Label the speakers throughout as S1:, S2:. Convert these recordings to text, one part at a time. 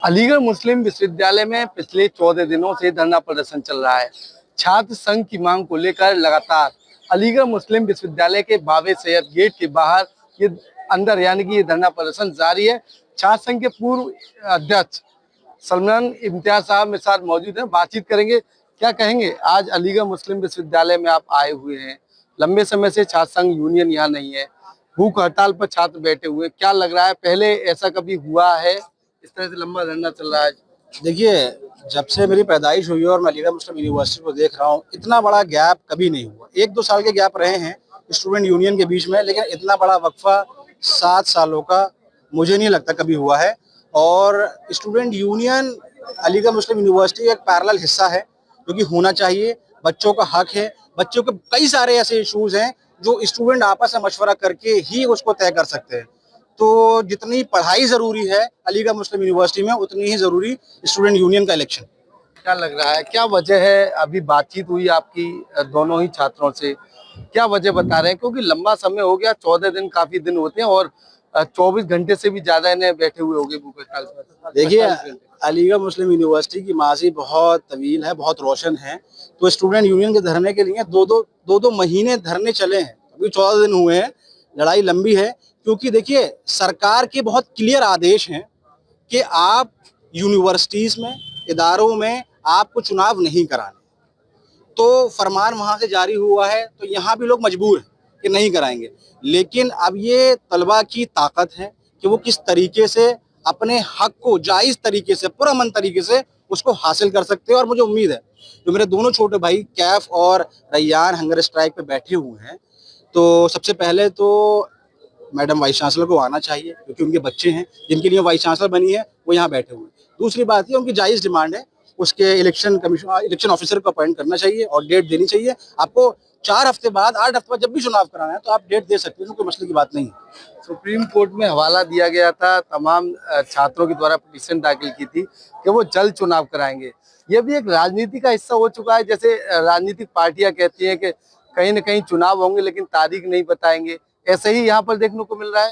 S1: अलीगढ़ मुस्लिम विश्वविद्यालय में पिछले 14 दिनों से धरना प्रदर्शन चल रहा है। छात्र संघ की मांग को लेकर लगातार अलीगढ़ मुस्लिम विश्वविद्यालय के बावे सैयद गेट के बाहर ये अंदर यानी कि ये धरना प्रदर्शन जारी है। छात्र संघ के पूर्व अध्यक्ष सलमान इम्तियाज साहब मेरे साथ मौजूद हैं, बातचीत करेंगे। क्या कहेंगे, आज अलीगढ़ मुस्लिम विश्वविद्यालय में आप आए हुए हैं, लंबे समय से छात्र संघ यूनियन यहाँ नहीं है, भूख हड़ताल पर छात्र बैठे हुए, क्या लग रहा है, पहले ऐसा कभी हुआ है इस तरह से लंबा धरना चल रहा है?
S2: देखिए, जब से मेरी पैदाइश हुई है और मैं अलीगढ़ मुस्लिम यूनिवर्सिटी को देख रहा हूँ, इतना बड़ा गैप कभी नहीं हुआ। 1-2 साल के गैप रहे हैं स्टूडेंट यूनियन के बीच में, लेकिन इतना बड़ा वक्फा 7 सालों का मुझे नहीं लगता कभी हुआ है। और स्टूडेंट यूनियन अलीगढ़ मुस्लिम यूनिवर्सिटी एक पैरेलल हिस्सा है, जो कि होना चाहिए। बच्चों का हक है, बच्चों के कई सारे ऐसे इश्यूज हैं जो स्टूडेंट आपस में मशवरा करके ही उसको तय कर सकते हैं। तो जितनी पढ़ाई जरूरी है अलीगढ़ मुस्लिम यूनिवर्सिटी में, उतनी ही जरूरी स्टूडेंट यूनियन का इलेक्शन।
S1: क्या लग रहा है, क्या वजह है? अभी बातचीत हुई आपकी दोनों ही छात्रों से, क्या वजह बता रहे हैं? क्योंकि लंबा समय हो गया, 14 दिन काफी दिन होते हैं और 24 घंटे से भी ज्यादा इन्हें बैठे हुए हो गए भूखे हड़ताल पर।
S2: देखिए, अलीगढ़ मुस्लिम यूनिवर्सिटी की माजी बहुत तवील है, बहुत रोशन है। तो स्टूडेंट यूनियन के धरने के लिए दो महीने धरने चले हैं, अभी 14 दिन हुए हैं। लड़ाई लंबी है, क्योंकि देखिए सरकार के बहुत क्लियर आदेश हैं कि आप यूनिवर्सिटीज में, इदारों में आपको चुनाव नहीं कराने। तो फरमान वहां से जारी हुआ है, तो यहाँ भी लोग मजबूर हैं कि नहीं कराएंगे। लेकिन अब ये तलबा की ताकत है कि वो किस तरीके से अपने हक को जायज तरीके से, पुरअमन तरीके से उसको हासिल कर सकते हैं। और मुझे उम्मीद है जो मेरे दोनों छोटे भाई कैफ और रैयान हंगर स्ट्राइक पे बैठे हुए हैं, तो सबसे पहले तो मैडम वाइस चांसलर को आना चाहिए, क्योंकि उनके बच्चे हैं जिनके लिए वाइस चांसलर बनी है, वो यहाँ बैठे हुए हैं। दूसरी बात ये, उनकी जायज डिमांड है, उसके इलेक्शन ऑफिसर को अपॉइंट करना चाहिए और डेट देनी चाहिए। आपको 4 हफ्ते बाद, 8 हफ्ते बाद जब भी चुनाव कराना है तो आप डेट दे सकते हैं, कोई मसले की बात नहीं है।
S1: सुप्रीम कोर्ट में हवाला दिया गया था, तमाम छात्रों के द्वारा पिटीशन दाखिल की थी कि वो जल्द चुनाव कराएंगे। ये भी एक राजनीति का हिस्सा हो चुका है, जैसे राजनीतिक पार्टियां कहती हैं कि कहीं न कहीं चुनाव होंगे लेकिन तारीख नहीं बताएंगे, ऐसे ही यहाँ पर देखने को मिल रहा है।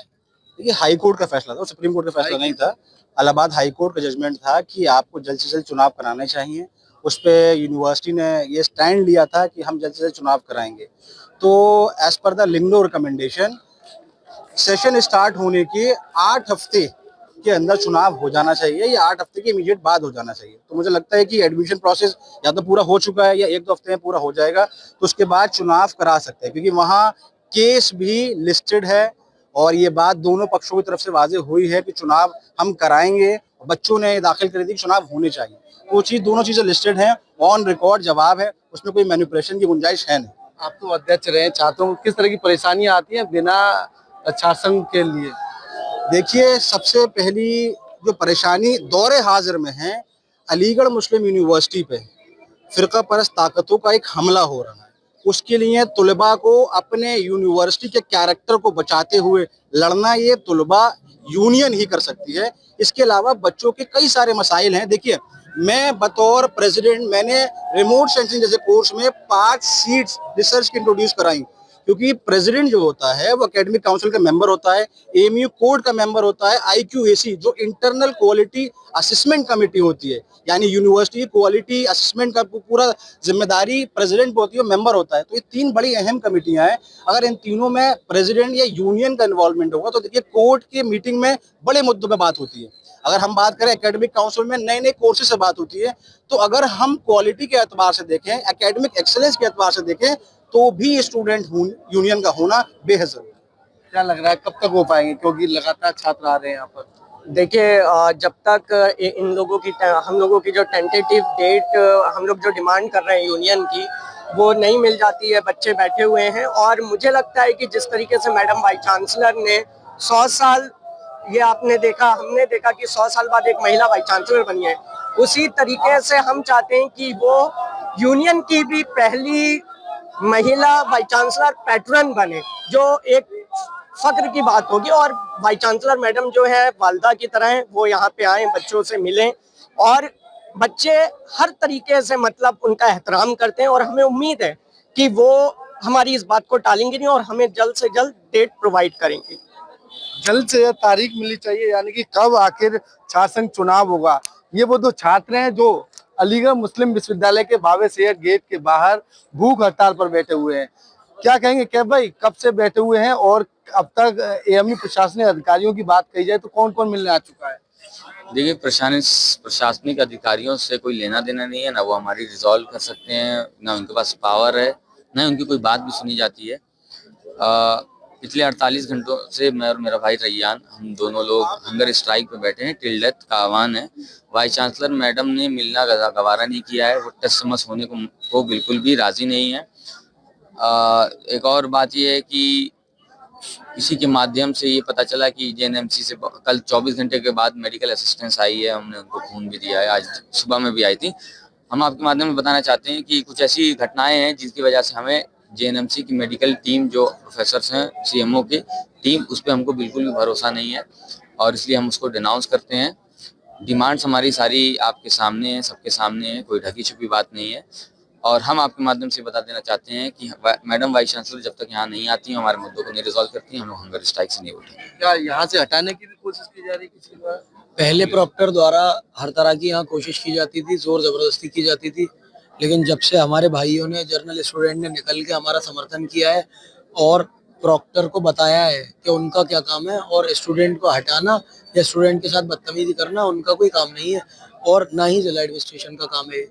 S2: देखिए, हाई कोर्ट का फैसला था, सुप्रीम कोर्ट का फैसला नहीं था। इलाहाबाद हाई कोर्ट का जजमेंट था कि आपको जल्द से जल्द चुनाव कराने चाहिए। उस पर यूनिवर्सिटी ने ये स्टैंड लिया था कि हम जल्द से जल्द चुनाव कराएंगे। तो as per the Lyngdoh recommendation, session start होने के 8 हफ्ते के अंदर चुनाव हो जाना चाहिए, या 8 हफ्ते के इमीडिएट बाद हो जाना चाहिए। तो मुझे लगता है कि एडमिशन प्रोसेस या तो पूरा हो चुका है या 1-2 हफ्ते में पूरा हो जाएगा, तो उसके बाद चुनाव करा सकते हैं। क्योंकि वहाँ केस भी लिस्टेड है और ये बात दोनों पक्षों की तरफ से वाजे हुई है कि चुनाव हम कराएंगे। बच्चों ने दाखिल करी थी कि चुनाव होने चाहिए, तो वो चीज, दोनों चीजें लिस्टेड हैं, ऑन रिकॉर्ड जवाब है, उसमें कोई मैनिपुलेशन की गुंजाइश है नहीं।
S1: आप तो अध्यक्ष रहे, छात्रों को किस तरह की परेशानियां आती हैं बिना छात्र संघ के लिए?
S2: देखिए, सबसे पहली जो परेशानी दौरे हाजिर में है, अलीगढ़ मुस्लिम यूनिवर्सिटी पे फिरका परस्त ताकतों का एक हमला हो रहा है। उसके लिए तुलबा को अपने यूनिवर्सिटी के कैरेक्टर को बचाते हुए लड़ना, ये तुलबा यूनियन ही कर सकती है। इसके अलावा बच्चों के कई सारे मसाइल हैं। देखिए, मैं बतौर प्रेसिडेंट, मैंने रिमोट सेंसिंग जैसे कोर्स में 5 सीट्स रिसर्च की इंट्रोड्यूस कराई, क्योंकि प्रेसिडेंट जो होता है वो एकेडमिक काउंसिल का मेंबर होता है, एएमयू कोड का मेंबर होता है, आईक्यूएसी जो इंटरनल क्वालिटी असेसमेंट कमेटी होती है, यानी यूनिवर्सिटी क्वालिटी असेसमेंट का पूरा जिम्मेदारी प्रेसिडेंट को होती है, मेंबर होता है। तो ये 3 बड़ी अहम कमेटियां हैं। अगर इन तीनों में प्रेसिडेंट या यूनियन का इन्वॉल्वमेंट होगा, तो देखिए कोर्ट की मीटिंग में बड़े मुद्दों पर बात होती है। अगर हम बात करें एकेडमिक काउंसिल में नए नए कोर्सेज से बात होती है। तो अगर हम क्वालिटी के एतबार से देखें, एकेडमिक एक्सेलेंस के एतबार से देखें, तो भी स्टूडेंट यूनियन का होना बेहद जरूरी है।
S1: क्या लग रहा है कब तक हो पाएंगे, क्योंकि लगातार छात्र आ रहे हैं यहाँ पर?
S3: देखिए, जब तक इन लोगों की, हम लोगों की जो टेंटेटिव डेट, हम लोग जो डिमांड कर रहे हैं यूनियन की, वो नहीं मिल जाती है, बच्चे बैठे हुए हैं। और मुझे लगता है कि जिस तरीके से मैडम वाइस चांसलर ने 100 साल, ये आपने देखा, हमने देखा कि 100 साल बाद एक महिला वाइस चांसलर बनी है, उसी तरीके से हम चाहते हैं कि वो यूनियन की भी पहली महिला वाइस चांसलर पैटर्न बने, जो एक फक्र की बात होगी। और वाइस चांसलर मैडम जो है वालदा की तरह है, वो यहाँ पे आए, बच्चों से मिलें, और बच्चे हर तरीके से मतलब उनका एहतराम करते हैं। और हमें उम्मीद है कि वो हमारी इस बात को टालेंगे नहीं और हमें जल्द से जल्द डेट प्रोवाइड करेंगे।
S1: जल्द से जल्द तारीख मिलनी चाहिए, यानी कि कब आखिर शासन चुनाव होगा। ये वो दो छात्र हैं जो अलीगढ़ मुस्लिम विश्वविद्यालय के भावे सैयद गेट के बाहर भूख हड़ताल पर बैठे हुए हैं। क्या कहेंगे कैफ भाई, कब से बैठे हुए हैं और अब तक एएमयू प्रशासनिक अधिकारियों की बात कही जाए तो कौन कौन मिलने आ चुका है?
S4: देखिए, प्रशासनिक अधिकारियों से कोई लेना देना नहीं है, ना वो हमारी रिजॉल्व कर सकते हैं, ना उनके पास पावर है, ना उनकी कोई बात भी सुनी जाती है। पिछले 48 घंटों से मैं और मेरा भाई रैयान, हम दोनों लोग हंगर स्ट्राइक पे बैठे हैं। टिल डेथ का आह्वान है। वाइस चांसलर मैडम ने मिलना गवारा नहीं किया है, वो टस समस होने को बिल्कुल भी राजी नहीं है। एक और बात ये है कि इसी के माध्यम से ये पता चला कि जेएनएमसी से कल 24 घंटे के बाद मेडिकल असिस्टेंस आई है, हमने उनको खून भी दिया है, आज सुबह में भी आई थी। हम आपके माध्यम में बताना चाहते हैं कि कुछ ऐसी घटनाएं हैं जिसकी वजह से हमें जेएनएमसी की मेडिकल टीम, जो प्रोफेसर्स हैं, सीएमओ की टीम, उस पर हमको बिल्कुल भी भरोसा नहीं है और इसलिए हम उसको डिनाउंस करते हैं। डिमांड्स हमारी सारी आपके सामने है, सबके सामने है, कोई ढकी छुपी बात नहीं है। और हम आपके माध्यम से बता देना चाहते हैं कि मैडम वाइस चांसलर जब तक यहाँ नहीं आती हैं, हमारे मुद्दों को नहीं रिजॉल्व करती हैं, हम लोग हंगर स्ट्राइक से नहीं उठेंगे।
S1: क्या यहाँ से हटाने की भी कोशिश की जा रही है किसी द्वारा?
S5: पहले प्रॉक्टर द्वारा हर तरह की यहाँ कोशिश की जाती थी, जोर जबरदस्ती की जाती थी, लेकिन जब से हमारे भाइयों ने, जर्नल स्टूडेंट ने निकल के हमारा समर्थन किया है और प्रॉक्टर को बताया है कि उनका क्या काम है और स्टूडेंट को हटाना या स्टूडेंट के साथ बदतमीजी करना उनका कोई काम नहीं है और ना ही जिला एडमिनिस्ट्रेशन का काम है।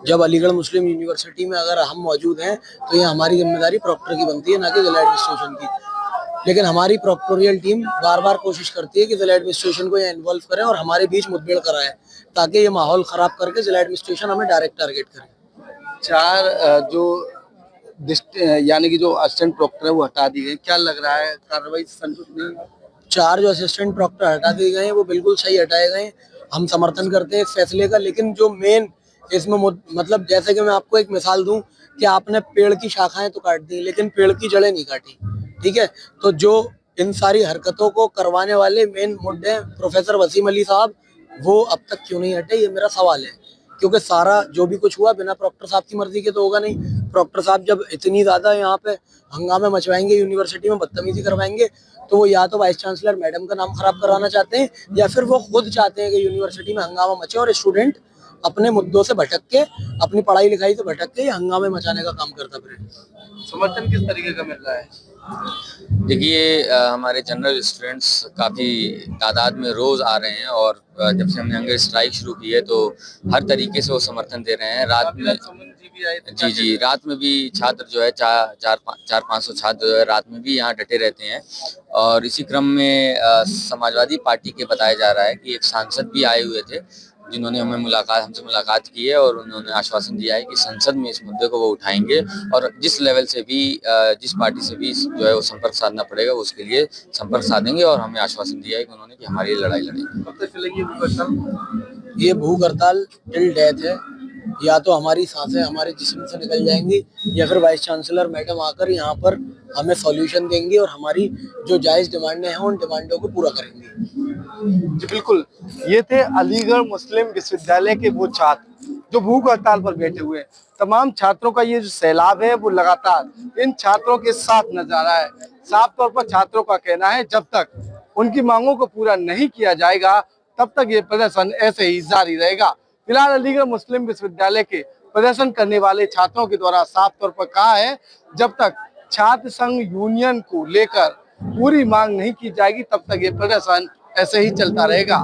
S5: जब अलीगढ़ मुस्लिम यूनिवर्सिटी में अगर हम मौजूद हैं तो ये हमारी जिम्मेदारी प्रॉक्टर की बनती है, ना कि जिला एडमिनिस्ट्रेशन की। लेकिन हमारी प्रॉक्टोरियल टीम बार बार कोशिश करती है कि जिला एडमिनिस्ट्रेशन को यहाँ इन्वॉल्व करें और हमारे बीच मुठभेड़ कराए, ताकि ये माहौल खराब करके जिला एडमिनिस्ट्रेशन हमें डायरेक्ट टारगेट करे।
S1: यानी कि जो असिस्टेंट प्रॉक्टर है वो हटा दी गई, क्या लग रहा है कार्रवाई संतुष्ट नहीं है?
S5: 4 जो असिस्टेंट प्रॉक्टर हटा दिए गए हैं वो बिल्कुल सही हटाए गए हैं, हम समर्थन करते हैं इस फैसले का। लेकिन जो मेन इसमें मतलब जैसे कि मैं आपको एक मिसाल दूं कि आपने पेड़ की शाखाएं तो काट दी लेकिन पेड़ की जड़ें नहीं काटी, ठीक है? तो जो इन सारी हरकतों को करवाने वाले मेन मुद्दे प्रोफेसर वसीम अली साहब, वो अब तक क्यों नहीं हटे, ये मेरा सवाल है। क्योंकि सारा जो भी कुछ हुआ बिना प्रॉक्टर साहब की मर्जी के तो होगा नहीं। प्रॉक्टर साहब जब इतनी ज्यादा यहाँ पे हंगामे मचवाएंगे, यूनिवर्सिटी में बदतमीजी करवाएंगे, तो वो या तो वाइस चांसलर मैडम का नाम खराब करवाना चाहते हैं या फिर वो खुद चाहते हैं कि यूनिवर्सिटी में हंगामा मचे और स्टूडेंट अपने मुद्दों से भटक के, अपनी पढ़ाई लिखाई से भटक के हंगामे मचाने का काम करता फिरे।
S1: समर्थन किस तरीके का मिल रहा है?
S4: देखिए, हमारे जनरल स्टूडेंट्स काफ़ी तादाद में रोज़ आ रहे हैं और जब से हमने हंगर स्ट्राइक शुरू की है तो हर तरीके से वो समर्थन दे रहे हैं। रात में जी, रात में भी छात्र जो है 400-500 छात्र जो है रात में भी यहाँ डटे रहते हैं। और इसी क्रम में समाजवादी पार्टी के बताया जा रहा है कि एक सांसद भी आए हुए थे जिन्होंने हमसे मुलाकात की है और उन्होंने आश्वासन दिया है कि संसद में इस मुद्दे को वो उठाएंगे और जिस लेवल से भी, जिस पार्टी से भी जो है वो संपर्क साधना पड़ेगा वो उसके लिए संपर्क साधेंगे और हमें आश्वासन दिया है कि उन्होंने कि हमारी लड़ाई लड़ेंगे।
S1: कब तक चलेगी भूख हड़ताल?
S5: ये भूख हड़ताल टिल डेथ है। या तो हमारी सांसें हमारे जिस्म से निकल जाएंगी या फिर वाइस चांसलर मैडम आकर यहाँ पर हमें सॉल्यूशन देंगी और हमारी जो जायज डिमांडें हैं उन डिमांडों को पूरा करेंगे।
S1: जी बिल्कुल, ये थे अलीगढ़ मुस्लिम विश्वविद्यालय के वो छात्र जो भूख हड़ताल पर बैठे हुए हैं। तमाम छात्रों का ये जो सैलाब है वो लगातार इन छात्रों के साथ नजर आ रहा है। साफ तौर पर छात्रों का कहना है जब तक उनकी मांगों को पूरा नहीं किया जाएगा तब तक ये प्रदर्शन ऐसे ही जारी रहेगा। फिलहाल अलीगढ़ मुस्लिम विश्वविद्यालय के प्रदर्शन करने वाले छात्रों के द्वारा साफ तौर पर कहा है जब तक छात्र संघ यूनियन को लेकर पूरी मांग नहीं की जाएगी तब तक ये प्रदर्शन ऐसे ही चलता रहेगा।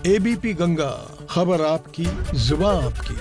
S6: एबीपी गंगा, खबर आपकी, जुबान आपकी।